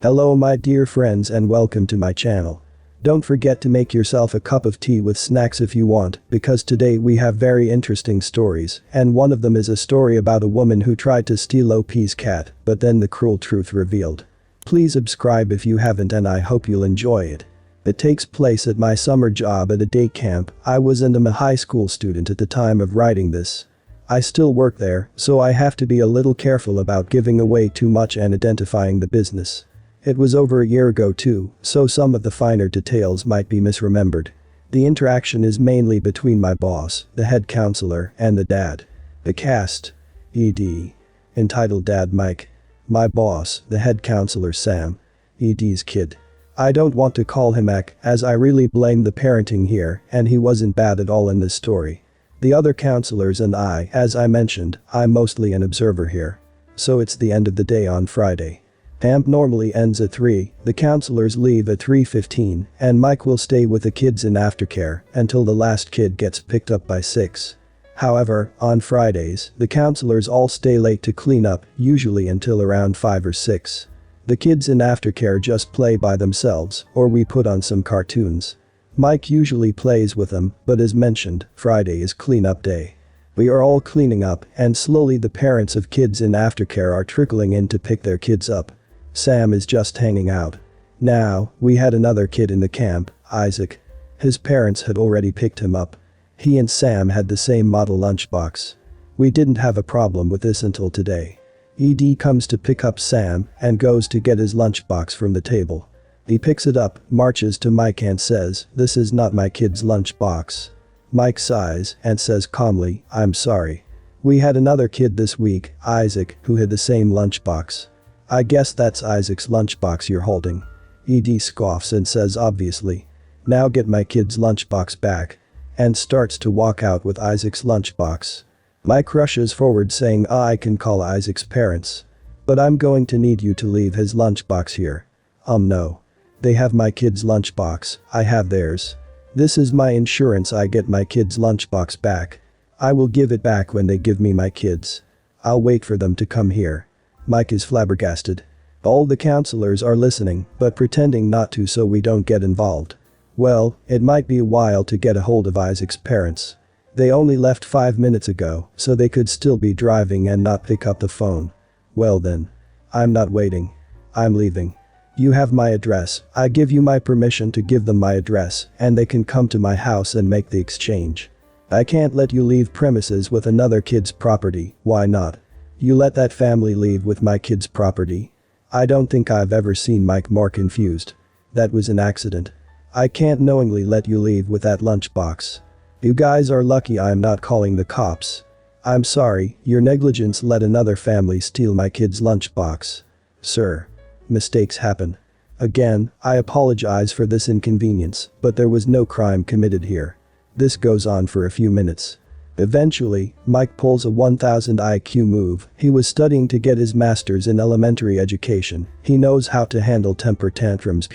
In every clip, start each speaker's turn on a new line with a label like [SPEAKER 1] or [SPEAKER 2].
[SPEAKER 1] Hello my dear friends and welcome to my channel. Don't forget to make yourself a cup of tea with snacks if you want, because today we have very interesting stories, and one of them is a story about a woman who tried to steal OP's cat, but then the cruel truth revealed. Please subscribe if you haven't and I hope you'll enjoy it. It takes place at my summer job at a day camp. I wasn't a high school student at the time of writing this. I still work there, so I have to be a little careful about giving away too much and identifying the business. It was over a year ago too, so some of the finer details might be misremembered. The interaction is mainly between my boss, the head counselor, and the dad. The cast. ED. Entitled Dad Mike. My boss, the head counselor Sam. ED's kid. I don't want to call him Ek, as I really blame the parenting here, and he wasn't bad at all in this story. The other counselors and I, as I mentioned, I'm mostly an observer here. So it's the end of the day on Friday. Camp normally ends at 3, the counselors leave at 3:15, and Mike will stay with the kids in aftercare until the last kid gets picked up by 6. However, on Fridays, the counselors all stay late to clean up, usually until around 5 or 6. The kids in aftercare just play by themselves, or we put on some cartoons. Mike usually plays with them, but as mentioned, Friday is cleanup day. We are all cleaning up, and slowly the parents of kids in aftercare are trickling in to pick their kids up. Sam is just hanging out. Now, we had another kid in the camp, Isaac. His parents had already picked him up. He and Sam had the same model lunchbox. We didn't have a problem with this until today. ED comes to pick up Sam and goes to get his lunchbox from the table. He picks it up, marches to Mike and says, "This is not my kid's lunchbox." Mike sighs and says calmly, "I'm sorry. We had another kid this week, Isaac, who had the same lunchbox. I guess that's Isaac's lunchbox you're holding." ED scoffs and says obviously. "Now get my kid's lunchbox back." And starts to walk out with Isaac's lunchbox. Mike rushes forward saying, "I can call Isaac's parents. But I'm going to need you to leave his lunchbox here." No. They have my kid's lunchbox, I have theirs. This is my insurance. I get my kid's lunchbox back. I will give it back when they give me my kids. I'll wait for them to come here." Mike is flabbergasted. All the counselors are listening, but pretending not to so we don't get involved. Well, it might be a while to get a hold of Isaac's parents. They only left 5 minutes ago, so they could still be driving and not pick up the phone. Well then. I'm not waiting. I'm leaving. You have my address. I give you my permission to give them my address, and they can come to my house and make the exchange. I can't let you leave premises with another kid's property. Why not? You let that family leave with my kid's property? I don't think I've ever seen Mike more confused. That was an accident. I can't knowingly let you leave with that lunchbox. You guys are lucky I'm not calling the cops. I'm sorry, your negligence let another family steal my kid's lunchbox. Sir. Mistakes happen. Again, I apologize for this inconvenience, but there was no crime committed here. This goes on for a few minutes. Eventually, Mike pulls a 1000 IQ move. He was studying to get his master's in elementary education. He knows how to handle temper tantrums.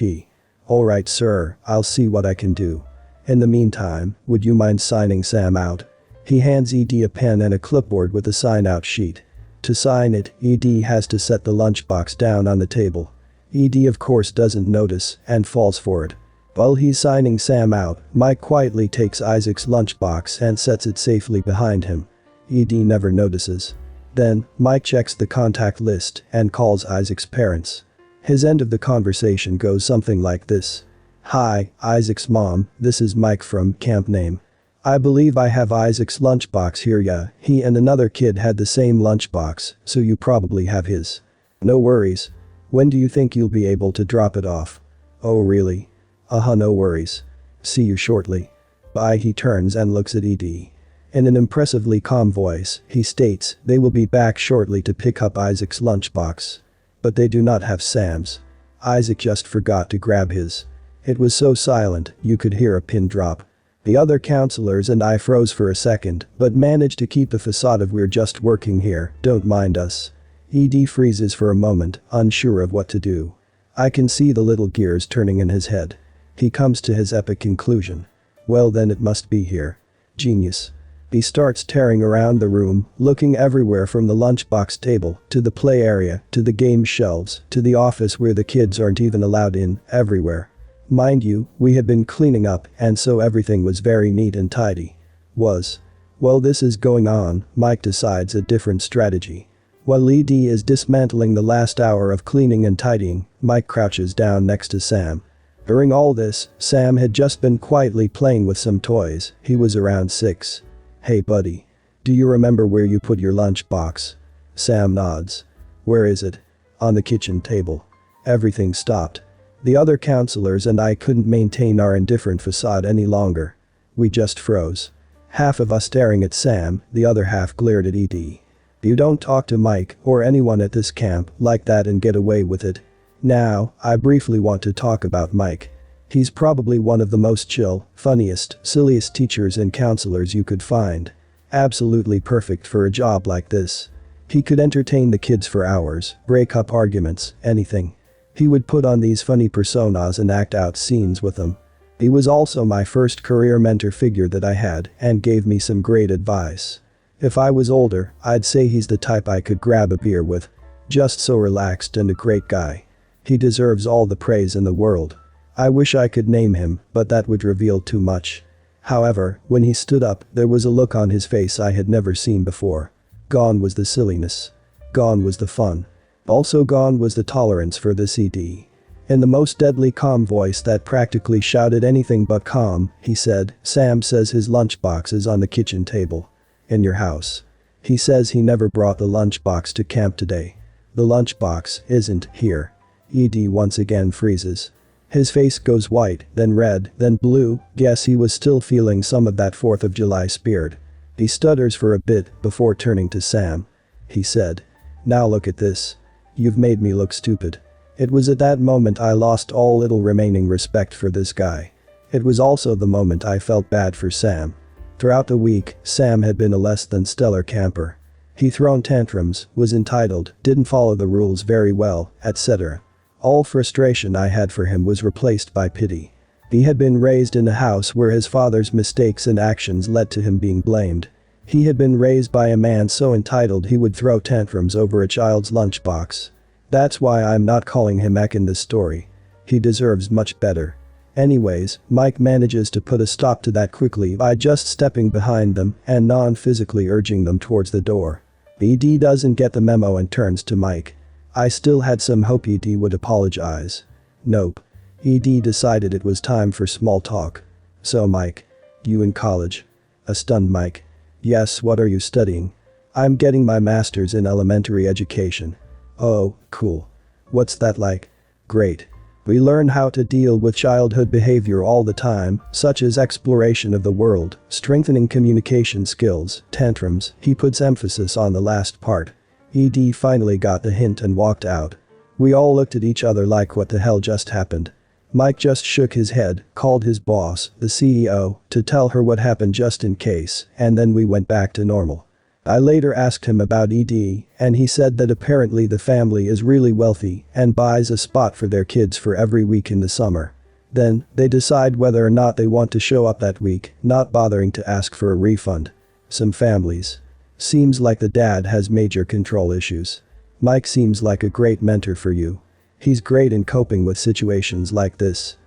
[SPEAKER 1] Alright sir, I'll see what I can do. In the meantime, would you mind signing Sam out? He hands ED a pen and a clipboard with a sign-out sheet. To sign it, ED has to set the lunchbox down on the table. ED of course doesn't notice and falls for it. While he's signing Sam out, Mike quietly takes Isaac's lunchbox and sets it safely behind him. ED never notices. Then, Mike checks the contact list and calls Isaac's parents. His end of the conversation goes something like this. "Hi, Isaac's mom, this is Mike from camp name. I believe I have Isaac's lunchbox here. Yeah, he and another kid had the same lunchbox, so you probably have his. No worries. When do you think you'll be able to drop it off? Oh really? No worries. See you shortly. Bye." He turns and looks at ED. In an impressively calm voice, he states they will be back shortly to pick up Isaac's lunchbox. But they do not have Sam's. Isaac just forgot to grab his. It was so silent, you could hear a pin drop. The other counselors and I froze for a second, but managed to keep the facade of "we're just working here, don't mind us." ED freezes for a moment, unsure of what to do. I can see the little gears turning in his head. He comes to his epic conclusion. Well then it must be here. Genius. He starts tearing around the room, looking everywhere from the lunchbox table, to the play area, to the game shelves, to the office where the kids aren't even allowed in, everywhere. Mind you, we had been cleaning up, and so everything was very neat and tidy. While this is going on, Mike decides a different strategy. While Edie is dismantling the last hour of cleaning and tidying, Mike crouches down next to Sam. During all this, Sam had just been quietly playing with some toys. He was around 6. "Hey buddy. Do you remember where you put your lunchbox?" Sam nods. "Where is it?" "On the kitchen table." Everything stopped. The other counselors and I couldn't maintain our indifferent facade any longer. We just froze. Half of us staring at Sam, the other half glared at Edie. You don't talk to Mike or anyone at this camp like that and get away with it. Now, I briefly want to talk about Mike. He's probably one of the most chill, funniest, silliest teachers and counselors you could find. Absolutely perfect for a job like this. He could entertain the kids for hours, break up arguments, anything. He would put on these funny personas and act out scenes with them. He was also my first career mentor figure that I had and gave me some great advice. If I was older, I'd say he's the type I could grab a beer with. Just so relaxed and a great guy. He deserves all the praise in the world. I wish I could name him, but that would reveal too much. However, when he stood up, there was a look on his face I had never seen before. Gone was the silliness. Gone was the fun. Also gone was the tolerance for this ED. In the most deadly calm voice that practically shouted anything but calm, he said, "Sam says his lunchbox is on the kitchen table. In your house. He says he never brought the lunchbox to camp today. The lunchbox isn't here." ED once again freezes. His face goes white, then red, then blue. Guess he was still feeling some of that 4th of July spirit. He stutters for a bit before turning to Sam. He said, "Now look at this. You've made me look stupid." It was at that moment I lost all little remaining respect for this guy. It was also the moment I felt bad for Sam. Throughout the week, Sam had been a less than stellar camper. He'd thrown tantrums, was entitled, didn't follow the rules very well, etc. All frustration I had for him was replaced by pity. He had been raised in a house where his father's mistakes and actions led to him being blamed. He had been raised by a man so entitled he would throw tantrums over a child's lunchbox. That's why I'm not calling him Ek in this story. He deserves much better. Anyways, Mike manages to put a stop to that quickly by just stepping behind them and non-physically urging them towards the door. ED doesn't get the memo and turns to Mike. I still had some hope ED would apologize. Nope. ED decided it was time for small talk. "So Mike. You in college?" A stunned Mike. "Yes, what are you studying?" "I'm getting my master's in elementary education." "Oh, cool. What's that like?" "Great. We learn how to deal with childhood behavior all the time, such as exploration of the world, strengthening communication skills, tantrums." He puts emphasis on the last part. ED finally got the hint and walked out. We all looked at each other like what the hell just happened. Mike just shook his head, called his boss, the CEO, to tell her what happened just in case, and then we went back to normal. I later asked him about ED, and he said that apparently the family is really wealthy and buys a spot for their kids for every week in the summer. Then, they decide whether or not they want to show up that week, not bothering to ask for a refund. Some families. Seems like the dad has major control issues. Mike seems like a great mentor for you. He's great in coping with situations like this.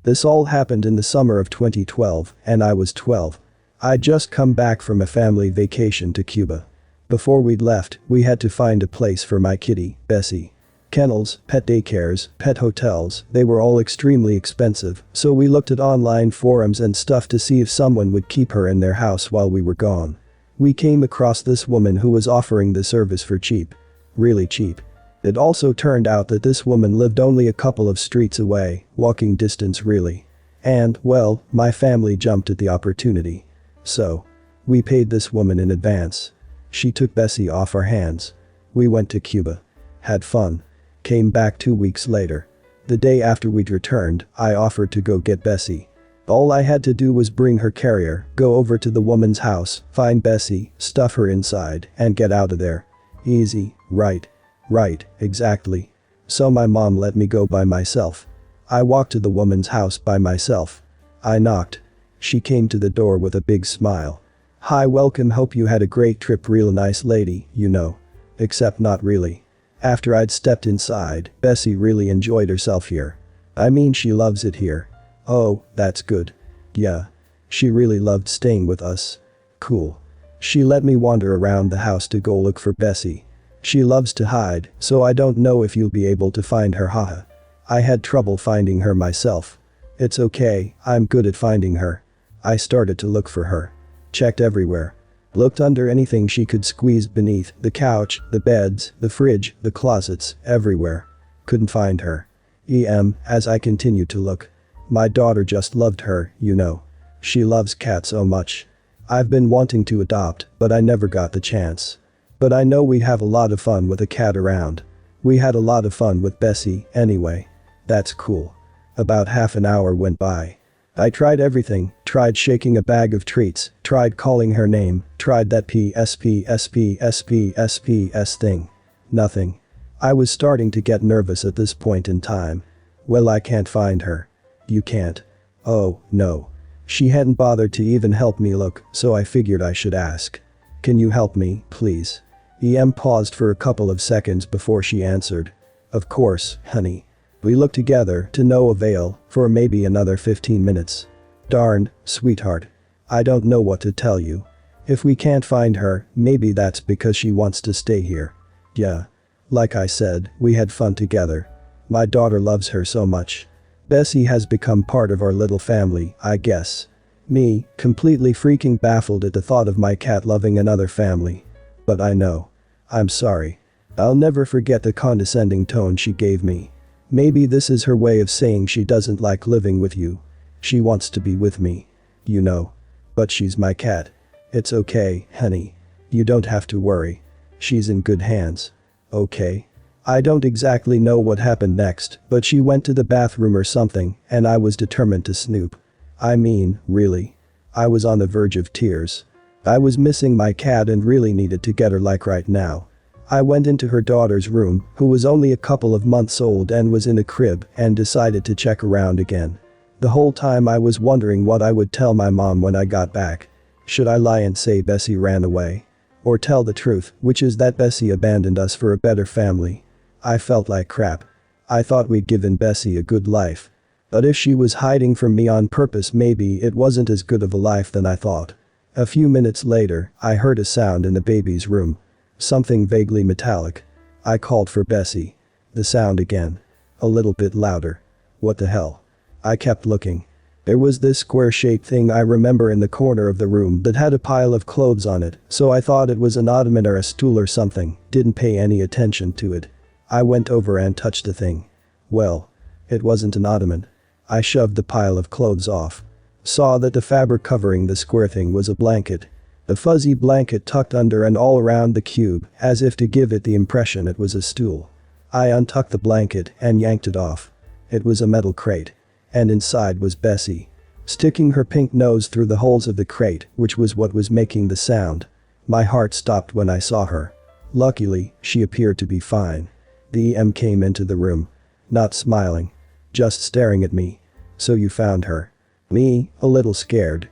[SPEAKER 1] This all happened in the summer of 2012, and I was 12. I'd just come back from a family vacation to Cuba. Before we'd left, we had to find a place for my kitty, Bessie. Kennels, pet daycares, pet hotels, they were all extremely expensive, so we looked at online forums and stuff to see if someone would keep her in their house while we were gone. We came across this woman who was offering the service for cheap. Really cheap. It also turned out that this woman lived only a couple of streets away, walking distance really. And, well, my family jumped at the opportunity. So, we paid this woman in advance. She took Bessie off our hands. We went to Cuba. Had fun. Came back 2 weeks later. The day after we'd returned, I offered to go get Bessie. All I had to do was bring her carrier, go over to the woman's house, find Bessie, stuff her inside, and get out of there. Easy, right? Right, exactly. So my mom let me go by myself. I walked to the woman's house by myself. I knocked. She came to the door with a big smile. "Hi, welcome, hope you had a great trip, real nice lady, you know." Except not really. After I'd stepped inside, Bessie really enjoyed herself here. I mean, she loves it here. Oh, that's good. Yeah. She really loved staying with us. Cool. She let me wander around the house to go look for Bessie. She loves to hide, so I don't know if you'll be able to find her, haha. I had trouble finding her myself. It's okay, I'm good at finding her. I started to look for her. Checked everywhere. Looked under anything she could squeeze beneath, the couch, the beds, the fridge, the closets, everywhere. Couldn't find her. As I continued to look. My daughter just loved her, you know. She loves cats so much. I've been wanting to adopt, but I never got the chance. But I know we have a lot of fun with a cat around. We had a lot of fun with Bessie, anyway. That's cool. About half an hour went by. I tried everything, tried shaking a bag of treats, tried calling her name, tried that PSPSPSPSPS thing. Nothing. I was starting to get nervous at this point in time. Well, I can't find her. You can't. Oh, no. She hadn't bothered to even help me look, so I figured I should ask. Can you help me, please? Paused for a couple of seconds before she answered. Of course, honey. We looked together, to no avail, for maybe another 15 minutes. Darn, sweetheart. I don't know what to tell you. If we can't find her, maybe that's because she wants to stay here. Yeah. Like I said, we had fun together. My daughter loves her so much. Bessie has become part of our little family, I guess. Me, completely freaking baffled at the thought of my cat loving another family. But I know. I'm sorry. I'll never forget the condescending tone she gave me. Maybe this is her way of saying she doesn't like living with you. She wants to be with me. You know. But she's my cat. It's okay, honey. You don't have to worry. She's in good hands. Okay. I don't exactly know what happened next, but she went to the bathroom or something, and I was determined to snoop. I mean, really. I was on the verge of tears. I was missing my cat and really needed to get her like right now. I went into her daughter's room, who was only a couple of months old and was in a crib, and decided to check around again. The whole time I was wondering what I would tell my mom when I got back. Should I lie and say Bessie ran away? Or tell the truth, which is that Bessie abandoned us for a better family? I felt like crap. I thought we'd given Bessie a good life. But if she was hiding from me on purpose, maybe it wasn't as good of a life than I thought. A few minutes later, I heard a sound in the baby's room. Something vaguely metallic. I called for Bessie. The sound again. A little bit louder. What the hell? I kept looking. There was this square-shaped thing I remember in the corner of the room that had a pile of clothes on it, so I thought it was an ottoman or a stool or something, didn't pay any attention to it. I went over and touched the thing. Well, it wasn't an ottoman. I shoved the pile of clothes off. Saw that the fabric covering the square thing was a blanket. The fuzzy blanket tucked under and all around the cube, as if to give it the impression it was a stool. I untucked the blanket and yanked it off. It was a metal crate. And inside was Bessie. Sticking her pink nose through the holes of the crate, which was what was making the sound. My heart stopped when I saw her. Luckily, she appeared to be fine. The EM came into the room. Not smiling. Just staring at me. So you found her. Me, a little scared.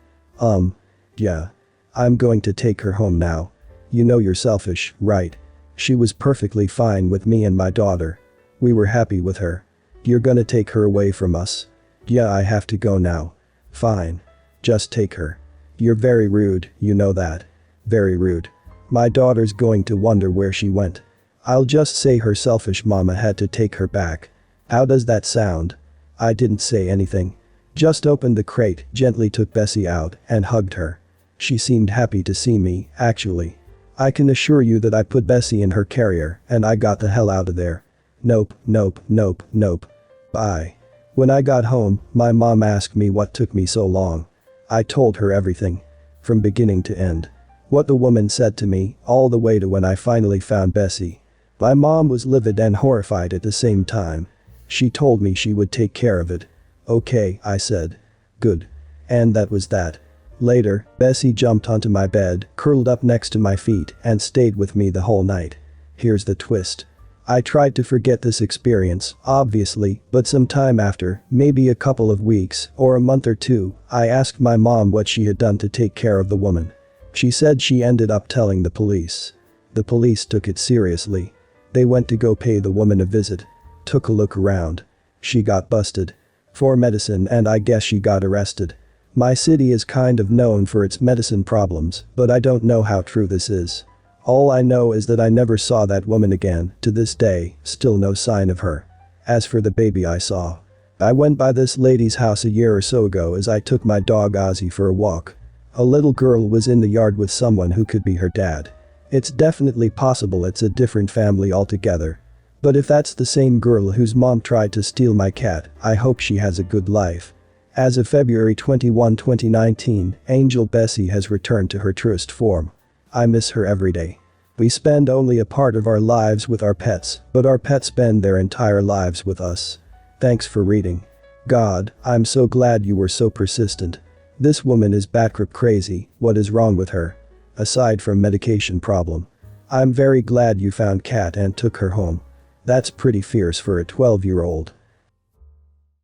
[SPEAKER 1] Yeah. I'm going to take her home now. You know you're selfish, right? She was perfectly fine with me and my daughter. We were happy with her. You're gonna take her away from us? Yeah, I have to go now. Fine. Just take her. You're very rude, you know that. Very rude. My daughter's going to wonder where she went. I'll just say her selfish mama had to take her back. How does that sound? I didn't say anything. Just opened the crate, gently took Bessie out, and hugged her. She seemed happy to see me, actually. I can assure you that I put Bessie in her carrier, and I got the hell out of there. Nope, nope, nope, nope. Bye. When I got home, my mom asked me what took me so long. I told her everything. From beginning to end. What the woman said to me, all the way to when I finally found Bessie. My mom was livid and horrified at the same time. She told me she would take care of it. Okay, I said. Good. And that was that. Later, Bessie jumped onto my bed, curled up next to my feet, and stayed with me the whole night. Here's the twist. I tried to forget this experience, obviously, but some time after, maybe a couple of weeks or a month or two, I asked my mom what she had done to take care of the woman. She said she ended up telling the police. The police took it seriously. They went to go pay the woman a visit. Took a look around. She got busted. For medicine, and I guess she got arrested. My city is kind of known for its medicine problems, but I don't know how true this is. All I know is that I never saw that woman again. To this day, still no sign of her. As for the baby I saw, I went by this lady's house a year or so ago as I took my dog Ozzy for a walk. A little girl was in the yard with someone who could be her dad. It's definitely possible it's a different family altogether. But if that's the same girl whose mom tried to steal my cat, I hope she has a good life. As of February 21, 2019, Angel Bessie has returned to her truest form. I miss her every day. We spend only a part of our lives with our pets, but our pets spend their entire lives with us. Thanks for reading. God, I'm so glad you were so persistent. This woman is batshit crazy. What is wrong with her? Aside from medication problem. I'm very glad you found Cat and took her home. That's pretty fierce for a 12-year-old.